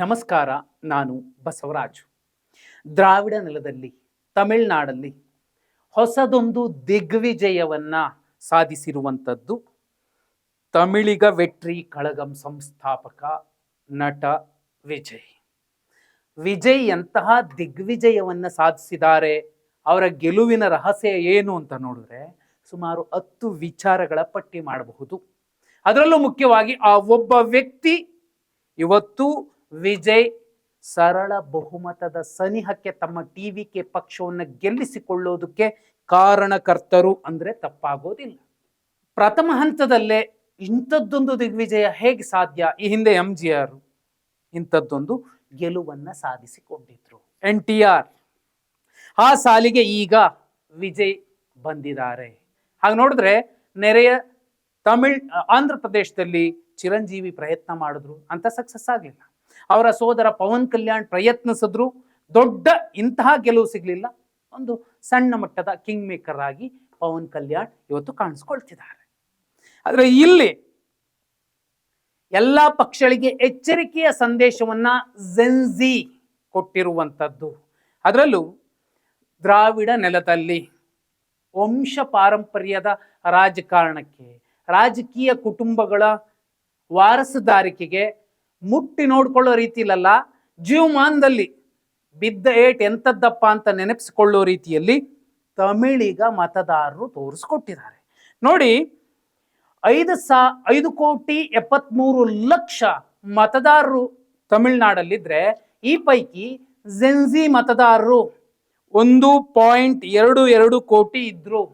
ನಮಸ್ಕಾರ. ನಾನು ಬಸವರಾಜು. ದ್ರಾವಿಡ ನೆಲದಲ್ಲಿ ತಮಿಳುನಾಡಲ್ಲಿ ಹೊಸದೊಂದು ದಿಗ್ವಿಜಯವನ್ನ ಸಾಧಿಸಿರುವಂಥದ್ದು ತಮಿಳಿಗ ವೆಟ್ರಿ ಕಳಗಂ ಸಂಸ್ಥಾಪಕ ನಟ ವಿಜಯ್. ವಿಜಯ್ ಎಂತಹ ದಿಗ್ವಿಜಯವನ್ನ ಸಾಧಿಸಿದ್ದಾರೆ, ಅವರ ಗೆಲುವಿನ ರಹಸ್ಯ ಏನು ಅಂತ ನೋಡಿದ್ರೆ ಸುಮಾರು 10 ವಿಚಾರಗಳ ಪಟ್ಟಿ ಮಾಡಬಹುದು. ಅದರಲ್ಲೂ ಮುಖ್ಯವಾಗಿ ಆ ಒಬ್ಬ ವ್ಯಕ್ತಿ ಇವತ್ತು ವಿಜಯ್ ಸರಳ ಬಹುಮತದ ಸನಿಹಕ್ಕೆ ತಮ್ಮ ಟಿವಿಕೆ ಪಕ್ಷವನ್ನು ಗೆಲ್ಲಿಸಿಕೊಳ್ಳೋದಕ್ಕೆ ಕಾರಣಕರ್ತರು ಅಂದ್ರೆ ತಪ್ಪಾಗೋದಿಲ್ಲ. ಪ್ರಥಮ ಹಂತದಲ್ಲೇ ಇಂಥದ್ದೊಂದು ದಿಗ್ವಿಜಯ ಹೇಗೆ ಸಾಧ್ಯ? ಈ ಹಿಂದೆ MGR ಇಂಥದ್ದೊಂದು ಗೆಲುವನ್ನ ಸಾಧಿಸಿಕೊಂಡಿದ್ರು. NTR ಆ ಸಾಲಿಗೆ ಈಗ ವಿಜಯ್ ಬಂದಿದ್ದಾರೆ. ಹಾಗೆ ನೋಡಿದ್ರೆ ನೆರೆಯ ಆಂಧ್ರ ಪ್ರದೇಶದಲ್ಲಿ ಚಿರಂಜೀವಿ ಪ್ರಯತ್ನ ಮಾಡಿದ್ರು, ಅಂತ ಸಕ್ಸಸ್ ಆಗಲಿಲ್ಲ. ಅವರ ಸೋದರ ಪವನ್ ಕಲ್ಯಾಣ್ ಪ್ರಯತ್ನಿಸಿದ್ರು, ದೊಡ್ಡ ಇಂತಹ ಗೆಲುವು ಸಿಗ್ಲಿಲ್ಲ. ಒಂದು ಸಣ್ಣ ಮಟ್ಟದ ಕಿಂಗ್ ಮೇಕರ್ ಆಗಿ ಪವನ್ ಕಲ್ಯಾಣ್ ಇವತ್ತು ಕಾಣಿಸ್ಕೊಳ್ತಿದ್ದಾರೆ. ಆದ್ರೆ ಇಲ್ಲಿ ಎಲ್ಲಾ ಪಕ್ಷಗಳಿಗೆ ಎಚ್ಚರಿಕೆಯ ಸಂದೇಶವನ್ನ ಜೆನ್ಜಿ ಕೊಟ್ಟಿರುವಂಥದ್ದು. ಅದರಲ್ಲೂ ದ್ರಾವಿಡ ನೆಲದಲ್ಲಿ ವಂಶ ಪಾರಂಪರ್ಯದ ರಾಜಕಾರಣಕ್ಕೆ, ರಾಜಕೀಯ ಕುಟುಂಬಗಳ ವಾರಸುದಾರಿಕೆಗೆ ಮುಟ್ಟಿ ನೋಡ್ಕೊಳ್ಳೋ ರೀತಿಯಲ್ಲ, ಜೀವಮಾನದಲ್ಲಿ ಬಿದ್ದ ಏಟ್ ಎಂಥದ್ದಪ್ಪ ಅಂತ ನೆನಪಿಸಿಕೊಳ್ಳೋ ರೀತಿಯಲ್ಲಿ ತಮಿಳಿಗ ಮತದಾರರು ತೋರಿಸ್ಕೊಟ್ಟಿದ್ದಾರೆ. ನೋಡಿ, 5,73,00,000 ಮತದಾರರು ತಮಿಳುನಾಡಲ್ಲಿದ್ರೆ ಈ ಪೈಕಿ ಜೆನ್ಜಿ ಮತದಾರರು 1.22 ಕೋಟಿ ಇದ್ರು.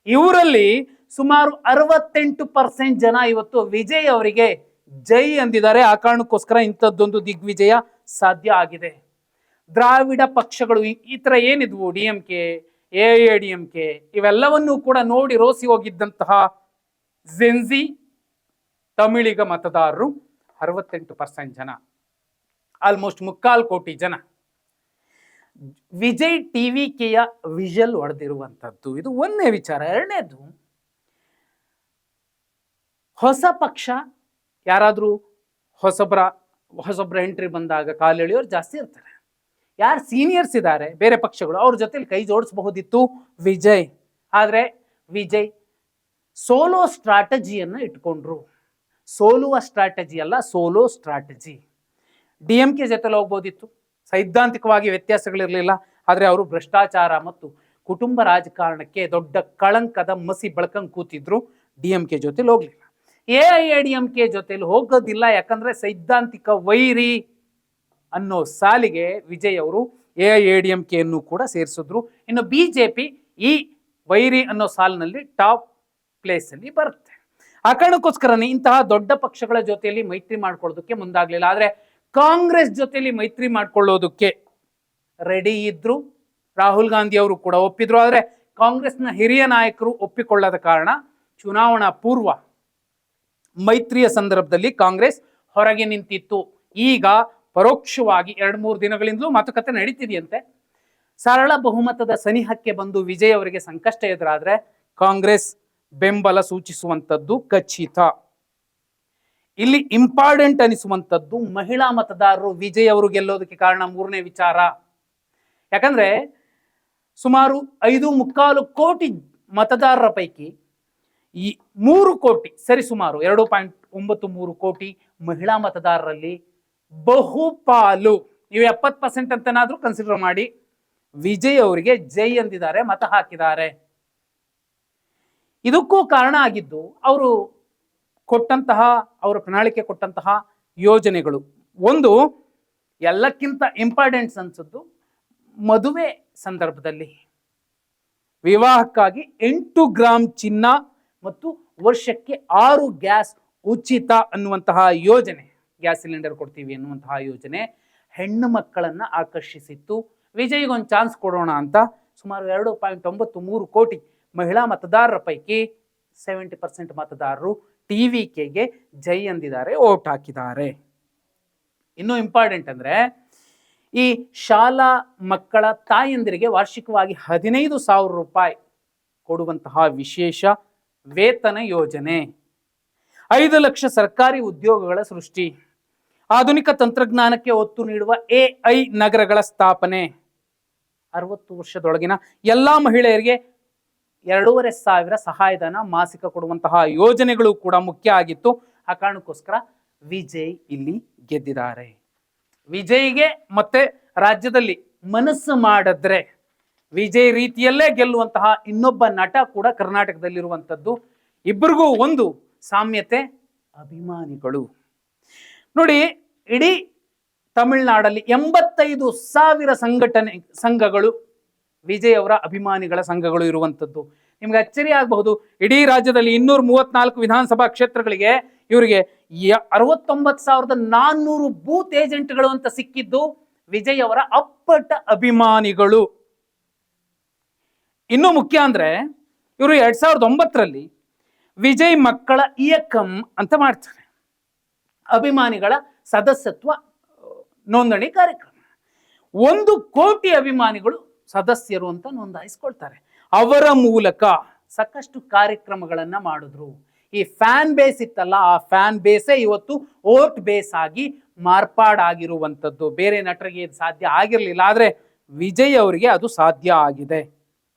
ಇವರಲ್ಲಿ ಸುಮಾರು 68% ಜನ ಇವತ್ತು ವಿಜಯ್ ಅವರಿಗೆ ಜೈ ಅಂದಿದ್ದಾರೆ. ಆ ಕಾರಣಕ್ಕೋಸ್ಕರ ಇಂಥದ್ದೊಂದು ದಿಗ್ವಿಜಯ ಸಾಧ್ಯ ಆಗಿದೆ. ದ್ರಾವಿಡ ಪಕ್ಷಗಳು ಈ ತರ ಏನಿದ್ವು, DMK, AIADMK, ಇವೆಲ್ಲವನ್ನೂ ಕೂಡ ನೋಡಿ ರೋಸಿ ಹೋಗಿದ್ದಂತಹ ಜೆನ್ಜಿ ತಮಿಳಿಗ ಮತದಾರರು 68% ಜನ, ಆಲ್ಮೋಸ್ಟ್ 3/4 ಕೋಟಿ ಜನ ವಿಜಯ್ TVKಯ ವಿಷಲ್ ಹೊಡೆದಿರುವಂಥದ್ದು. ಇದು ಒಂದನೇ ವಿಚಾರ. ಎರಡನೇದು, ಹೊಸ ಪಕ್ಷ ಯಾರಾದ್ರೂ ಹೊಸಬ್ರ ಎಂಟ್ರಿ ಬಂದಾಗ ಕಾಲೆಳೆಯೋರು ಜಾಸ್ತಿ ಇರ್ತಾರೆ. ಯಾರು ಸೀನಿಯರ್ಸ್ ಇದ್ದಾರೆ ಬೇರೆ ಪಕ್ಷಗಳು, ಅವ್ರ ಜೊತೆಲಿ ಕೈ ಜೋಡಿಸಬಹುದಿತ್ತು ವಿಜಯ್. ಆದ್ರೆ ವಿಜಯ್ ಸೋಲೋ ಸ್ಟ್ರಾಟಜಿಯನ್ನ ಇಟ್ಕೊಂಡ್ರು. ಸೋಲುವ ಸ್ಟ್ರಾಟಜಿ ಅಲ್ಲ, ಸೋಲೋ ಸ್ಟ್ರಾಟಜಿ. DMK ಜೊತೆಲಿ ಹೋಗ್ಬೋದಿತ್ತು, ಸೈದ್ಧಾಂತಿಕವಾಗಿ ವ್ಯತ್ಯಾಸಗಳಿರಲಿಲ್ಲ. ಆದರೆ ಅವರು ಭ್ರಷ್ಟಾಚಾರ ಮತ್ತು ಕುಟುಂಬ ರಾಜಕಾರಣಕ್ಕೆ ದೊಡ್ಡ ಕಳಂಕದ ಮಸಿ ಬೆಳಕಂಗ್ ಕೂತಿದ್ರು. DMK ಜೊತೆಲಿ ಹೋಗ್ಲಿಲ್ಲ. AIADMK ಜೊತೆಲಿ ಹೋಗೋದಿಲ್ಲ, ಯಾಕಂದ್ರೆ ಸೈದ್ಧಾಂತಿಕ ವೈರಿ ಅನ್ನೋ ಸಾಲಿಗೆ ವಿಜಯ್ ಅವರು AIADMK ಅನ್ನು ಕೂಡ ಸೇರಿಸಿದ್ರು. ಇನ್ನು BJP ಈ ವೈರಿ ಅನ್ನೋ ಸಾಲಿನಲ್ಲಿ ಟಾಪ್ ಪ್ಲೇಸ್ ಅಲ್ಲಿ ಬರುತ್ತೆ. ಆ ಕಾರಣಕ್ಕೋಸ್ಕರನೇ ಇಂತಹ ದೊಡ್ಡ ಪಕ್ಷಗಳ ಜೊತೆಯಲ್ಲಿ ಮೈತ್ರಿ ಮಾಡ್ಕೊಳ್ಳೋದಕ್ಕೆ ಮುಂದಾಗ್ಲಿಲ್ಲ. ಆದ್ರೆ ಕಾಂಗ್ರೆಸ್ ಜೊತೆಲಿ ಮೈತ್ರಿ ಮಾಡ್ಕೊಳ್ಳೋದಕ್ಕೆ ರೆಡಿ ಇದ್ರು. ರಾಹುಲ್ ಗಾಂಧಿ ಅವರು ಕೂಡ ಒಪ್ಪಿದ್ರು. ಆದ್ರೆ ಕಾಂಗ್ರೆಸ್ನ ಹಿರಿಯ ನಾಯಕರು ಒಪ್ಪಿಕೊಳ್ಳದ ಕಾರಣ ಚುನಾವಣಾ ಪೂರ್ವ ಮೈತ್ರಿಯ ಸಂದರ್ಭದಲ್ಲಿ ಕಾಂಗ್ರೆಸ್ ಹೊರಗೆ ನಿಂತಿತ್ತು. ಈಗ ಪರೋಕ್ಷವಾಗಿ 2-3 ದಿನಗಳಿಂದಲೂ ಮಾತುಕತೆ ನಡೀತಿದೆಯಂತೆ. ಸರಳ ಬಹುಮತದ ಸನಿಹಕ್ಕೆ ಬಂದು ವಿಜಯ್ ಅವರಿಗೆ ಸಂಕಷ್ಟ ಎದುರಾದ್ರೆ ಕಾಂಗ್ರೆಸ್ ಬೆಂಬಲ ಸೂಚಿಸುವಂಥದ್ದು ಖಚಿತ. ಇಲ್ಲಿ ಇಂಪಾರ್ಟೆಂಟ್ ಅನಿಸುವಂಥದ್ದು ಮಹಿಳಾ ಮತದಾರರು ವಿಜಯ್ ಅವರು ಗೆಲ್ಲೋದಕ್ಕೆ ಕಾರಣ. ಮೂರನೇ ವಿಚಾರ, ಯಾಕಂದ್ರೆ ಸುಮಾರು 5.25 ಕೋಟಿ ಮತದಾರರ ಪೈಕಿ ಈ 3 ಕೋಟಿ, ಸರಿ ಸುಮಾರು 2.93 ಕೋಟಿ ಮಹಿಳಾ ಮತದಾರರಲ್ಲಿ ಬಹುಪಾಲು, ನೀವು 70% ಅಂತನಾದ್ರೂ ಕನ್ಸಿಡರ್ ಮಾಡಿ, ವಿಜಯ್ ಅವರಿಗೆ ಜೈ ಅಂದಿದ್ದಾರೆ, ಮತ ಹಾಕಿದ್ದಾರೆ. ಇದಕ್ಕೂ ಕಾರಣ ಆಗಿದ್ದು ಅವರು ಅವರ ಪ್ರಣಾಳಿಕೆ ಕೊಟ್ಟಂತಹ ಯೋಜನೆಗಳು. ಒಂದು ಎಲ್ಲಕ್ಕಿಂತ ಇಂಪಾರ್ಟೆಂಟ್ಸ್ ಅನ್ಸದ್ದು, ಮದುವೆ ಸಂದರ್ಭದಲ್ಲಿ ವಿವಾಹಕ್ಕಾಗಿ 8 ಗ್ರಾಂ ಚಿನ್ನ ಮತ್ತು ವರ್ಷಕ್ಕೆ 6 ಗ್ಯಾಸ್ ಉಚಿತ ಅನ್ನುವಂತಹ ಯೋಜನೆ, ಗ್ಯಾಸ್ ಸಿಲಿಂಡರ್ ಕೊಡ್ತೀವಿ ಅನ್ನುವಂತಹ ಯೋಜನೆ ಹೆಣ್ಣು ಮಕ್ಕಳನ್ನ ಆಕರ್ಷಿಸಿತ್ತು. ವಿಜಯ್ಗೊಂದು ಚಾನ್ಸ್ ಕೊಡೋಣ ಅಂತ ಸುಮಾರು 2.93 ಕೋಟಿ ಮಹಿಳಾ ಮತದಾರರ ಪೈಕಿ 70% ಮತದಾರರು TVKಗೆ ಜೈ ಅಂದಿದ್ದಾರೆ, ಓಟ್ ಹಾಕಿದ್ದಾರೆ. ಇನ್ನೂ ಇಂಪಾರ್ಟೆಂಟ್ ಅಂದ್ರೆ, ಈ ಶಾಲಾ ಮಕ್ಕಳ ತಾಯಂದಿರಿಗೆ ವಾರ್ಷಿಕವಾಗಿ 15,000 ರೂಪಾಯಿ ಕೊಡುವಂತಹ ವಿಶೇಷ ವೇತನ ಯೋಜನೆ, 5 ಲಕ್ಷ ಸರ್ಕಾರಿ ಉದ್ಯೋಗಗಳ ಸೃಷ್ಟಿ, ಆಧುನಿಕ ತಂತ್ರಜ್ಞಾನಕ್ಕೆ ಒತ್ತು ನೀಡುವ AI ನಗರಗಳ ಸ್ಥಾಪನೆ. 60 ವರ್ಷದೊಳಗಿನ ಎಲ್ಲಾ ಮಹಿಳೆಯರಿಗೆ 2,500 ಸಹಾಯಧನ ಮಾಸಿಕ ಕೊಡುವಂತಹ ಯೋಜನೆಗಳು ಕೂಡ ಮುಖ್ಯ ಆಗಿತ್ತು. ಆ ಕಾರಣಕ್ಕೋಸ್ಕರ ವಿಜಯ್ ಇಲ್ಲಿ ಗೆದ್ದಿದ್ದಾರೆ. ವಿಜಯ್ಗೆ ಮತ್ತೆ ರಾಜ್ಯದಲ್ಲಿ ಮನಸ್ಸು ಮಾಡಿದ್ರೆ ವಿಜಯ್ ರೀತಿಯಲ್ಲೇ ಗೆಲ್ಲುವಂತಹ ಇನ್ನೊಬ್ಬ ನಟ ಕೂಡ ಕರ್ನಾಟಕದಲ್ಲಿರುವಂಥದ್ದು. ಇಬ್ಬರಿಗೂ ಒಂದು ಸಾಮ್ಯತೆ, ಅಭಿಮಾನಿಗಳು. ನೋಡಿ, ಇಡೀ ತಮಿಳುನಾಡಲ್ಲಿ 85,000 ಸಂಘಗಳು ವಿಜಯ್ ಅವರ ಅಭಿಮಾನಿಗಳ ಸಂಘಗಳು ಇರುವಂಥದ್ದು. ನಿಮ್ಗೆ ಅಚ್ಚರಿ ಆಗಬಹುದು, ಇಡೀ ರಾಜ್ಯದಲ್ಲಿ 234 ವಿಧಾನಸಭಾ ಕ್ಷೇತ್ರಗಳಿಗೆ ಇವರಿಗೆ 69,400 ಬೂತ್ ಏಜೆಂಟ್ಗಳು ಅಂತ ಸಿಕ್ಕಿದ್ದು ವಿಜಯ್ ಅವರ ಅಪ್ಪಟ ಅಭಿಮಾನಿಗಳು. ಇನ್ನೂ ಮುಖ್ಯ ಅಂದ್ರೆ ಇವರು 2009ರಲ್ಲಿ ವಿಜಯ್ ಮಕ್ಕಳ ಇಯಕಂ ಅಂತ ಮಾಡ್ತಾರೆ, ಅಭಿಮಾನಿಗಳ ಸದಸ್ಯತ್ವ ನೋಂದಣಿ ಕಾರ್ಯಕ್ರಮ. 1 ಕೋಟಿ ಅಭಿಮಾನಿಗಳು ಸದಸ್ಯರು ಅಂತ ನೋಂದಾಯಿಸ್ಕೊಳ್ತಾರೆ. ಅವರ ಮೂಲಕ ಸಾಕಷ್ಟು ಕಾರ್ಯಕ್ರಮಗಳನ್ನ ಮಾಡಿದ್ರು. ಈ ಫ್ಯಾನ್ ಬೇಸ್ ಇತ್ತಲ್ಲ, ಆ ಫ್ಯಾನ್ ಬೇಸೇ ಇವತ್ತು ವೋಟ್ ಬೇಸ್ ಆಗಿ ಮಾರ್ಪಾಡಾಗಿರುವಂಥದ್ದು. ಬೇರೆ ನಟರಿಗೆ ಇದು ಸಾಧ್ಯ ಆಗಿರಲಿಲ್ಲ, ಆದ್ರೆ ವಿಜಯ್ ಅವರಿಗೆ ಅದು ಸಾಧ್ಯ ಆಗಿದೆ.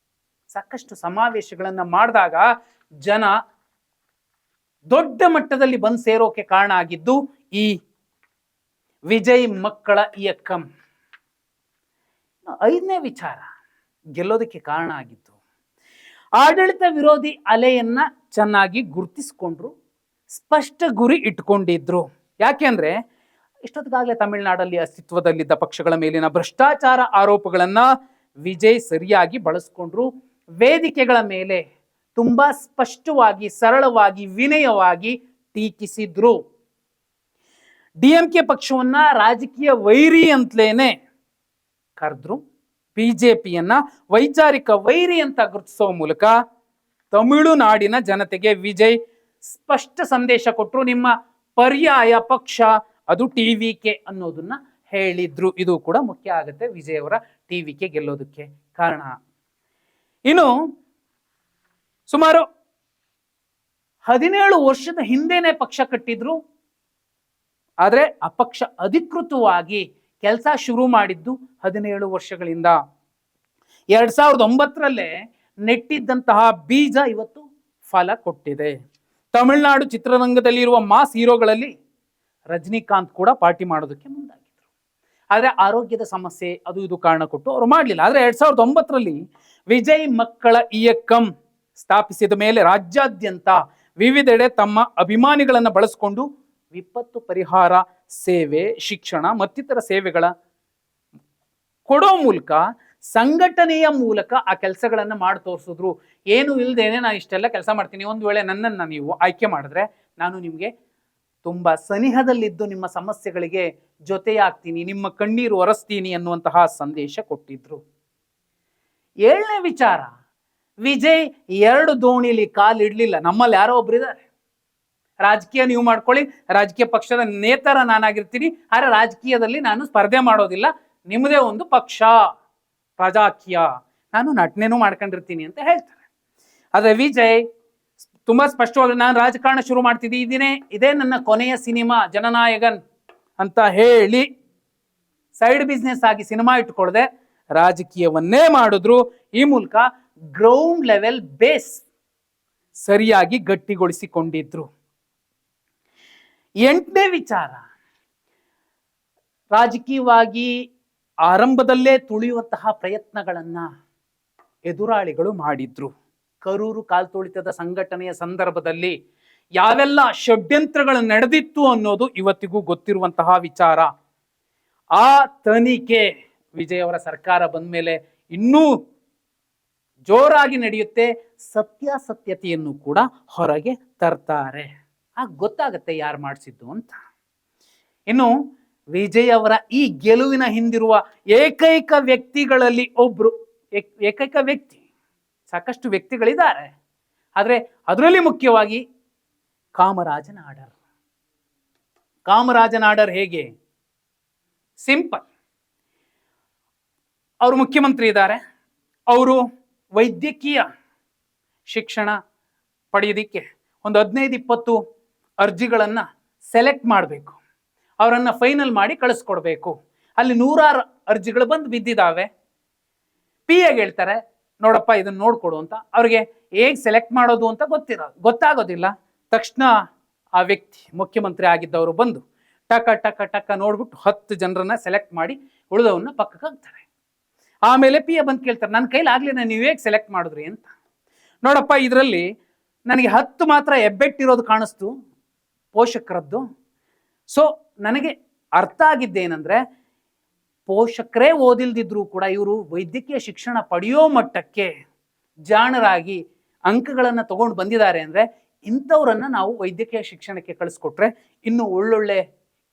ಸಾಕಷ್ಟು ಸಮಾವೇಶಗಳನ್ನ ಮಾಡಿದಾಗ ಜನ ದೊಡ್ಡ ಮಟ್ಟದಲ್ಲಿ ಬಂದು ಸೇರೋಕೆ ಕಾರಣ ಆಗಿದ್ದು ಈ ವಿಜಯ್ ಮಕ್ಕಳ ಇಯಕಂ. 5ನೇ ವಿಚಾರ ಗೆಲ್ಲೋದಕ್ಕೆ ಕಾರಣ ಆಗಿದ್ದು, ಆಡಳಿತ ವಿರೋಧಿ ಅಲೆಯನ್ನ ಚೆನ್ನಾಗಿ ಗುರುತಿಸಿಕೊಂಡ್ರು, ಸ್ಪಷ್ಟ ಗುರಿ ಇಟ್ಕೊಂಡಿದ್ರು. ಯಾಕೆಂದ್ರೆ ಇಷ್ಟೊತ್ತಿಗಾಗಲೇ ತಮಿಳುನಾಡಲ್ಲಿ ಅಸ್ತಿತ್ವದಲ್ಲಿದ್ದ ಪಕ್ಷಗಳ ಮೇಲಿನ ಭ್ರಷ್ಟಾಚಾರ ಆರೋಪಗಳನ್ನ ವಿಜಯ್ ಸರಿಯಾಗಿ ಬಳಸ್ಕೊಂಡ್ರು. ವೇದಿಕೆಗಳ ಮೇಲೆ ತುಂಬಾ ಸ್ಪಷ್ಟವಾಗಿ, ಸರಳವಾಗಿ, ವಿನಯವಾಗಿ ಟೀಕಿಸಿದ್ರು. DMK ಪಕ್ಷವನ್ನ ರಾಜಕೀಯ ವೈರಿ ಅಂತಲೇನೆ ಕರೆದ್ರು. ಬಿಜೆಪಿಯನ್ನ ವೈಚಾರಿಕ ವೈರಿ ಅಂತ ಗುರುತಿಸುವ ಮೂಲಕ ತಮಿಳುನಾಡಿನ ಜನತೆಗೆ ವಿಜಯ್ ಸ್ಪಷ್ಟ ಸಂದೇಶ ಕೊಟ್ಟರು. ನಿಮ್ಮ ಪರ್ಯಾಯ ಪಕ್ಷ ಅದು TVK ಅನ್ನೋದನ್ನ ಹೇಳಿದ್ರು. ಇದು ಕೂಡ ಮುಖ್ಯ ಆಗುತ್ತೆ ವಿಜಯ್ ಅವರ TVK ಗೆಲ್ಲೋದಕ್ಕೆ ಕಾರಣ. ಇನ್ನು ಸುಮಾರು 17 ವರ್ಷದ ಹಿಂದೆನೆ ಪಕ್ಷ ಕಟ್ಟಿದ್ರು, ಆದ್ರೆ ಆ ಪಕ್ಷ ಅಧಿಕೃತವಾಗಿ ಕೆಲಸ ಶುರು ಮಾಡಿದ್ದು 17 ವರ್ಷಗಳಿಂದ. 2009ರಲ್ಲೇ ನೆಟ್ಟಿದ್ದಂತಹ ಬೀಜ ಇವತ್ತು ಫಲ ಕೊಟ್ಟಿದೆ. ತಮಿಳುನಾಡು ಚಿತ್ರರಂಗದಲ್ಲಿರುವ ಮಾಸ್ ಹೀರೋಗಳಲ್ಲಿ ರಜನಿಕಾಂತ್ ಕೂಡ ಪಾರ್ಟಿ ಮಾಡೋದಕ್ಕೆ ಮುಂದಾಗಿದ್ರು, ಆದ್ರೆ ಆರೋಗ್ಯದ ಸಮಸ್ಯೆ ಅದು ಇದು ಕಾರಣ ಕೊಟ್ಟು ಅವರು ಮಾಡಲಿಲ್ಲ. ಆದ್ರೆ 2009ರಲ್ಲಿ ವಿಜಯ್ ಮಕ್ಕಳ ಇಯಕಂ ಸ್ಥಾಪಿಸಿದ ಮೇಲೆ ರಾಜ್ಯಾದ್ಯಂತ ವಿವಿಧೆಡೆ ತಮ್ಮ ಅಭಿಮಾನಿಗಳನ್ನ ಬಳಸಿಕೊಂಡು ವಿಪತ್ತು ಪರಿಹಾರ ಸೇವೆ, ಶಿಕ್ಷಣ ಮತ್ತಿತರ ಸೇವೆಗಳ ಕೊಡೋ ಮೂಲಕ, ಸಂಘಟನೆಯ ಮೂಲಕ ಆ ಕೆಲಸಗಳನ್ನ ಮಾಡಿ ತೋರಿಸಿದ್ರು. ಏನು ಇಲ್ದೇನೆ ನಾನು ಇಷ್ಟೆಲ್ಲ ಕೆಲಸ ಮಾಡ್ತೀನಿ, ಒಂದು ವೇಳೆ ನನ್ನನ್ನ ನೀವು ಆಯ್ಕೆ ಮಾಡಿದ್ರೆ ನಾನು ನಿಮ್ಗೆ ತುಂಬಾ ಸನಿಹದಲ್ಲಿದ್ದು ನಿಮ್ಮ ಸಮಸ್ಯೆಗಳಿಗೆ ಜೊತೆಯಾಗ್ತೀನಿ, ನಿಮ್ಮ ಕಣ್ಣೀರು ಒರೆಸ್ತೀನಿ ಅನ್ನುವಂತಹ ಸಂದೇಶ ಕೊಟ್ಟಿದ್ರು. 7ನೇ ವಿಚಾರ, ವಿಜಯ್ 2 ದೋಣಿಲಿ ಕಾಲಿಡ್ಲಿಲ್ಲ. ನಮ್ಮಲ್ಲಿ ಯಾರೋ ಒಬ್ರು ಇದ್ದಾರೆ, ರಾಜಕೀಯ ನೀವು ಮಾಡ್ಕೊಳ್ಳಿ, ರಾಜಕೀಯ ಪಕ್ಷದ ನೇತರ ನಾನಾಗಿರ್ತೀನಿ, ಆದ್ರೆ ರಾಜಕೀಯದಲ್ಲಿ ನಾನು ಸ್ಪರ್ಧೆ ಮಾಡೋದಿಲ್ಲ, ನಿಮ್ಮದೇ ಒಂದು ಪಕ್ಷ ಪ್ರಜಾಕೀಯ, ನಾನು ನಟನೆನೂ ಮಾಡ್ಕೊಂಡಿರ್ತೀನಿ ಅಂತ ಹೇಳ್ತಾರೆ. ಆದ್ರೆ ವಿಜಯ್ ತುಂಬಾ ಸ್ಪಷ್ಟವಾಗಿ ನಾನು ರಾಜಕಾರಣ ಶುರು ಮಾಡ್ತಿದ್ದೀನಿ, ಇದೇ ನನ್ನ ಕೊನೆಯ ಸಿನಿಮಾ ಜನನಾಯಕನ್ ಅಂತ ಹೇಳಿ ಸೈಡ್ ಬಿಸ್ನೆಸ್ ಆಗಿ ಸಿನಿಮಾ ಇಟ್ಕೊಳ್ಳದೆ ರಾಜಕೀಯವನ್ನೇ ಮಾಡಿದ್ರು. ಈ ಮೂಲಕ ಗ್ರೌಂಡ್ ಲೆವೆಲ್ ಬೇಸ್ ಸರಿಯಾಗಿ ಗಟ್ಟಿಗೊಳಿಸಿಕೊಂಡಿದ್ರು. 8ನೇ ವಿಚಾರ, ರಾಜಕೀಯವಾಗಿ ಆರಂಭದಲ್ಲೇ ತುಳಿಯುವಂತಹ ಪ್ರಯತ್ನಗಳನ್ನ ಎದುರಾಳಿಗಳು ಮಾಡಿದ್ರು. ಕರೂರು ಕಾಲ್ತುಳಿತದ ಸಂಘಟನೆಯ ಸಂದರ್ಭದಲ್ಲಿ ಯಾವೆಲ್ಲ ಷಡ್ಯಂತ್ರಗಳು ನಡೆದಿತ್ತು ಅನ್ನೋದು ಇವತ್ತಿಗೂ ಗೊತ್ತಿರುವಂತಹ ವಿಚಾರ. ಆ ತನಿಖೆ ವಿಜಯ್ ಅವರ ಸರ್ಕಾರ ಬಂದ ಮೇಲೆ ಇನ್ನೂ ಜೋರಾಗಿ ನಡೆಯುತ್ತೆ. ಸತ್ಯಾಸತ್ಯತೆಯನ್ನು ಕೂಡ ಹೊರಗೆ ತರ್ತಾರೆ, ಆಗ ಗೊತ್ತಾಗತ್ತೆ ಯಾರು ಮಾಡಿಸಿದ್ದು ಅಂತ. ಇನ್ನು ವಿಜಯ್ ಅವರ ಈ ಗೆಲುವಿನ ಹಿಂದಿರುವ ಏಕೈಕ ವ್ಯಕ್ತಿಗಳಲ್ಲಿ ಒಬ್ರು, ಏಕೈಕ ವ್ಯಕ್ತಿ, ಸಾಕಷ್ಟು ವ್ಯಕ್ತಿಗಳಿದ್ದಾರೆ, ಆದ್ರೆ ಅದರಲ್ಲಿ ಮುಖ್ಯವಾಗಿ ಕಾಮರಾಜ ನಾಡರ್. ಕಾಮರಾಜ ನಾಡರ್ ಹೇಗೆ? ಸಿಂಪಲ್, ಅವರು ಮುಖ್ಯಮಂತ್ರಿ ಇದ್ದಾರೆ, ಅವರು ವೈದ್ಯಕೀಯ ಶಿಕ್ಷಣ ಪಡೆಯೋದಿಕ್ಕೆ ಒಂದು 15-20 ಅರ್ಜಿಗಳನ್ನ ಸೆಲೆಕ್ಟ್ ಮಾಡಬೇಕು. ಅವರನ್ನ ಫೈನಲ್ ಮಾಡಿ ಕಳಿಸ್ಕೊಡ್ಬೇಕು. ಅಲ್ಲಿ 100 ಅರ್ಜಿಗಳು ಬಂದು ಬಿದ್ದಿದ್ದಾವೆ. ಪಿ ಎಗೆ ಹೇಳ್ತಾರೆ, ನೋಡಪ್ಪ ಇದನ್ನ ನೋಡ್ಕೊಡು ಅಂತ. ಅವ್ರಿಗೆ ಹೇಗೆ ಸೆಲೆಕ್ಟ್ ಮಾಡೋದು ಅಂತ ಗೊತ್ತಾಗೋದಿಲ್ಲ. ತಕ್ಷಣ ಆ ವ್ಯಕ್ತಿ, ಮುಖ್ಯಮಂತ್ರಿ ಆಗಿದ್ದವರು ಬಂದು ಟಕ ಟಕ ಟಕ ನೋಡ್ಬಿಟ್ಟು 10 ಜನರನ್ನ ಸೆಲೆಕ್ಟ್ ಮಾಡಿ ಉಳಿದವನ್ನ ಪಕ್ಕಕ್ಕೆ ಹಾಕ್ತಾರೆ. ಆಮೇಲೆ ಪಿ ಎ ಬಂದು ಕೇಳ್ತಾರೆ, ನನ್ನ ಕೈಲಿ ಆಗ್ಲಿಲ್ಲ, ನೀವು ಹೇಗೆ ಸೆಲೆಕ್ಟ್ ಮಾಡಿದ್ರಿ ಅಂತ. ನೋಡಪ್ಪ, ಇದರಲ್ಲಿ ನನಗೆ 10 ಮಾತ್ರ ಹೆಬ್ಬೆಟ್ಟಿರೋದು ಕಾಣಿಸ್ತು ಪೋಷಕರದ್ದು. ಸೊ ನನಗೆ ಅರ್ಥ ಆಗಿದ್ದೇನೆಂದ್ರೆ, ಪೋಷಕರೇ ಓದಿಲ್ದಿದ್ರು ಕೂಡ ಇವರು ವೈದ್ಯಕೀಯ ಶಿಕ್ಷಣ ಪಡೆಯೋ ಮಟ್ಟಕ್ಕೆ ಜಾಣರಾಗಿ ಅಂಕಗಳನ್ನ ತಗೊಂಡು ಬಂದಿದ್ದಾರೆ ಅಂದ್ರೆ, ಇಂಥವ್ರನ್ನ ನಾವು ವೈದ್ಯಕೀಯ ಶಿಕ್ಷಣಕ್ಕೆ ಕಳಿಸ್ಕೊಟ್ರೆ ಇನ್ನು ಒಳ್ಳೊಳ್ಳೆ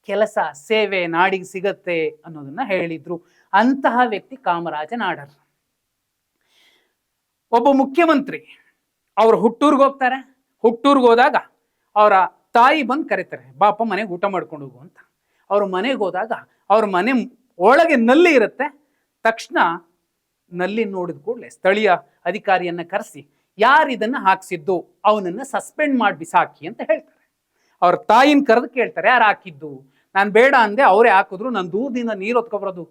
ಕೆಲಸ, ಸೇವೆ ನಾಡಿಗೆ ಸಿಗತ್ತೆ ಅನ್ನೋದನ್ನ ಹೇಳಿದ್ರು. ಅಂತಹ ವ್ಯಕ್ತಿ ಕಾಮರಾಜ ನಾಡರ್. ಒಬ್ಬ ಮುಖ್ಯಮಂತ್ರಿ ಅವ್ರು ಹುಟ್ಟೂರ್ಗೆ ಹೋಗ್ತಾರೆ. ಹುಟ್ಟೂರ್ಗೆ ಹೋದಾಗ ಅವರ ತಾಯಿ ಬಂದು ಕರೀತಾರೆ, ಬಾಪ ಮನೆಗೆ ಊಟ ಮಾಡ್ಕೊಂಡು ಹೋಗು ಅಂತ. ಅವ್ರ ಮನೆಗೆ ಹೋದಾಗ ಅವ್ರ ಮನೆ ಒಳಗೆ ನಲ್ಲಿ ಇರುತ್ತೆ. ತಕ್ಷಣ ನಲ್ಲಿ ನೋಡಿದ ಕೂಡಲೇ ಸ್ಥಳೀಯ ಅಧಿಕಾರಿಯನ್ನ ಕರೆಸಿ, ಯಾರು ಇದನ್ನ ಹಾಕ್ಸಿದ್ದು ಅವನನ್ನ ಸಸ್ಪೆಂಡ್ ಮಾಡಿ ಬಿಸಾಕಿ ಅಂತ ಹೇಳ್ತಾರೆ. ಅವ್ರ ತಾಯಿನ ಕರೆದು ಕೇಳ್ತಾರೆ, ಯಾರು ಹಾಕಿದ್ದು? ನಾನು ಬೇಡ ಅಂದೆ, ಅವರೇ ಹಾಕಿದ್ರು. ನಾನು ದೂರದಿಂದ ನೀರು ಹೊತ್ಕೊಬರೋದು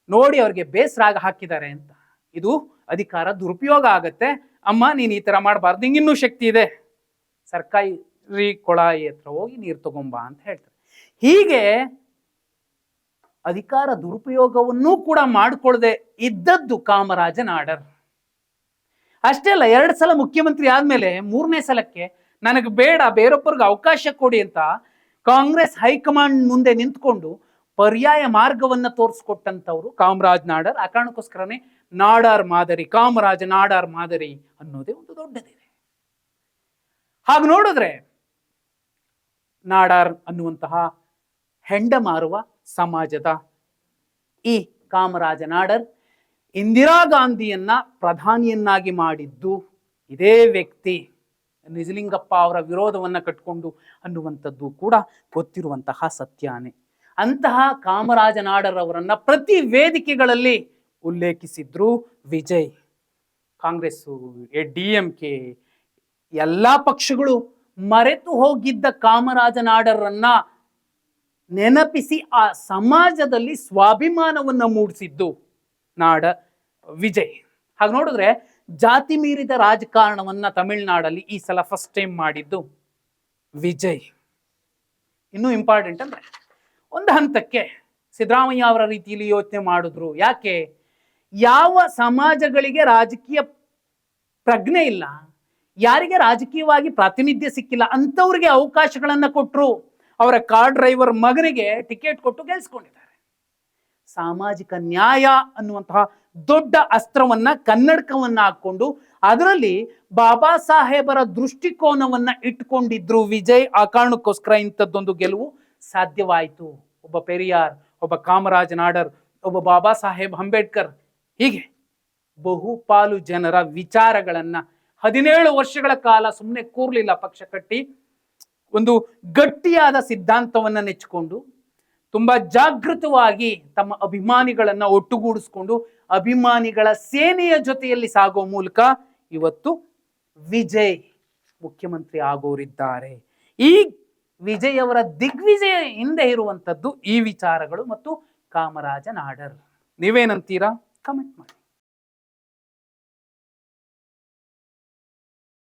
ನೋಡಿ ಅವ್ರಿಗೆ ಬೇಸರ ಆಗಿ ಹಾಕಿದ್ದಾರೆ ಅಂತ. ಇದು ಅಧಿಕಾರ ದುರುಪಯೋಗ ಆಗತ್ತೆ. ಅಮ್ಮ, ನೀನು ಈ ತರ ಮಾಡಬಾರ್ದು, ನಿಂಗಿನ್ನೂ ಶಕ್ತಿ ಇದೆ, ಸರ್ಕಾರಿ ಕೊಳಾಯಿ ಹತ್ರ ಹೋಗಿ ನೀರು ತಗೊಂಬ ಅಂತ ಹೇಳ್ತಾರೆ. ಹೀಗೆ ಅಧಿಕಾರ ದುರುಪಯೋಗವನ್ನೂ ಕೂಡ ಮಾಡಿಕೊಳ್ಳದೆ ಇದ್ದದ್ದು ಕಾಮರಾಜ ನಾಡರ್. ಅಷ್ಟೇ ಅಲ್ಲ, 2 ಸಲ ಮುಖ್ಯಮಂತ್ರಿ ಆದ್ಮೇಲೆ 3ನೇ ಸಲಕ್ಕೆ ನನಗೆ ಬೇಡ, ಬೇರೊಬ್ಬರಿಗೆ ಅವಕಾಶ ಕೊಡಿ ಅಂತ ಕಾಂಗ್ರೆಸ್ ಹೈಕಮಾಂಡ್ ಮುಂದೆ ನಿಂತ್ಕೊಂಡು ಪರ್ಯಾಯ ಮಾರ್ಗವನ್ನ ತೋರಿಸ್ಕೊಟ್ಟಂತವ್ರು ಕಾಮರಾಜ್ ನಾಡರ್. ಆ ಕಾರಣಕ್ಕೋಸ್ಕರನೇ ನಾಡಾರ್ ಮಾದರಿ, ಕಾಮರಾಜ ನಾಡಾರ್ ಮಾದರಿ ಅನ್ನೋದೇ ಒಂದು ದೊಡ್ಡದಿದೆ. ಹಾಗೆ ನೋಡಿದ್ರೆ ನಾಡಾರ್ ಅನ್ನುವಂತಹ ಹೆಂಡ ಮಾರುವ ಸಮಾಜದ ಈ ಕಾಮರಾಜ ನಾಡರ್ ಇಂದಿರಾ ಗಾಂಧಿಯನ್ನ ಪ್ರಧಾನಿಯನ್ನಾಗಿ ಮಾಡಿದ್ದು ಇದೇ ವ್ಯಕ್ತಿ. ನಿಜಲಿಂಗಪ್ಪ ಅವರ ವಿರೋಧವನ್ನ ಕಟ್ಕೊಂಡು ಅನ್ನುವಂಥದ್ದು ಕೂಡ ಗೊತ್ತಿರುವಂತಹ ಸತ್ಯಾನೆ. ಅಂತಹ ಕಾಮರಾಜ ನಾಡರ್ ಅವರನ್ನ ಪ್ರತಿ ವೇದಿಕೆಗಳಲ್ಲಿ ಉಲ್ಲೇಖಿಸಿದ್ರು ವಿಜಯ್. ಕಾಂಗ್ರೆಸ್ಸು, DMK ಎಲ್ಲಾ ಪಕ್ಷಗಳು ಮರೆತು ಹೋಗಿದ್ದ ಕಾಮರಾಜ ನಾಡರನ್ನ ನೆನಪಿಸಿ ಆ ಸಮಾಜದಲ್ಲಿ ಸ್ವಾಭಿಮಾನವನ್ನ ಮೂಡಿಸಿದ್ದು ವಿಜಯ್. ಹಾಗೆ ನೋಡಿದ್ರೆ ಜಾತಿ ಮೀರಿದ ರಾಜಕಾರಣವನ್ನ ತಮಿಳುನಾಡಲ್ಲಿ ಈ ಸಲ ಫಸ್ಟ್ ಟೈಮ್ ಮಾಡಿದ್ದು ವಿಜಯ್. ಇನ್ನೂ ಇಂಪಾರ್ಟೆಂಟ್ ಅಂದ್ರೆ, ಒಂದು ಹಂತಕ್ಕೆ ಸಿದ್ದರಾಮಯ್ಯ ಅವರ ರೀತಿಯಲ್ಲಿ ಯೋಚನೆ ಮಾಡಿದ್ರು. ಯಾಕೆ? ಯಾವ ಸಮಾಜಗಳಿಗೆ ರಾಜಕೀಯ ಪ್ರಜ್ಞೆ ಇಲ್ಲ, ಯಾರಿಗೆ ರಾಜಕೀಯವಾಗಿ ಪ್ರಾತಿನಿಧ್ಯ ಸಿಕ್ಕಿಲ್ಲ ಅಂತವ್ರಿಗೆ ಅವಕಾಶಗಳನ್ನ ಕೊಟ್ಟರು. ಅವರ ಕಾರ್ ಡ್ರೈವರ್ ಮಗನಿಗೆ ಟಿಕೆಟ್ ಕೊಟ್ಟು ಗೆಲ್ಸ್ಕೊಂಡಿದ್ದಾರೆ. ಸಾಮಾಜಿಕ ನ್ಯಾಯ ಅನ್ನುವಂತಹ ದೊಡ್ಡ ಅಸ್ತ್ರವನ್ನ, ಕನ್ನಡಕವನ್ನ ಹಾಕೊಂಡು ಅದರಲ್ಲಿ ಬಾಬಾ ಸಾಹೇಬರ ದೃಷ್ಟಿಕೋನವನ್ನ ಇಟ್ಕೊಂಡಿದ್ರು ವಿಜಯ್. ಆ ಕಾರಣಕ್ಕೋಸ್ಕರ ಇಂಥದ್ದೊಂದು ಗೆಲುವು ಸಾಧ್ಯವಾಯಿತು. ಒಬ್ಬ ಪೆರಿಯಾರ್, ಒಬ್ಬ ಕಾಮರಾಜ ನಾಡರ್, ಒಬ್ಬ ಬಾಬಾ ಸಾಹೇಬ್ ಅಂಬೇಡ್ಕರ್, ಹೀಗೆ ಬಹುಪಾಲು ಜನರ ವಿಚಾರಗಳನ್ನ 17 ವರ್ಷಗಳ ಕಾಲ ಸುಮ್ಮನೆ ಕೂರ್ಲಿಲ್ಲ ಪಕ್ಷ ಕಟ್ಟಿ, ಒಂದು ಗಟ್ಟಿಯಾದ ಸಿದ್ಧಾಂತವನ್ನ ನೆಚ್ಚಿಕೊಂಡು ತುಂಬಾ ಜಾಗೃತವಾಗಿ ತಮ್ಮ ಅಭಿಮಾನಿಗಳನ್ನ ಒಟ್ಟುಗೂಡಿಸ್ಕೊಂಡು ಅಭಿಮಾನಿಗಳ ಸೇನೆಯ ಜೊತೆಯಲ್ಲಿ ಸಾಗೋ ಮೂಲಕ ಇವತ್ತು ವಿಜಯ್ ಮುಖ್ಯಮಂತ್ರಿ ಆಗೋರಿದ್ದಾರೆ. ಈ ವಿಜಯ್ ಅವರ ದಿಗ್ವಿಜಯ ಹಿಂದೆ ಇರುವಂತದ್ದು ಈ ವಿಚಾರಗಳು ಮತ್ತು ಕಾಮರಾಜ ನಾಡರ್. ನೀವೇನಂತೀರಾ? ಕಮೆಂಟ್ ಮಾಡಿ.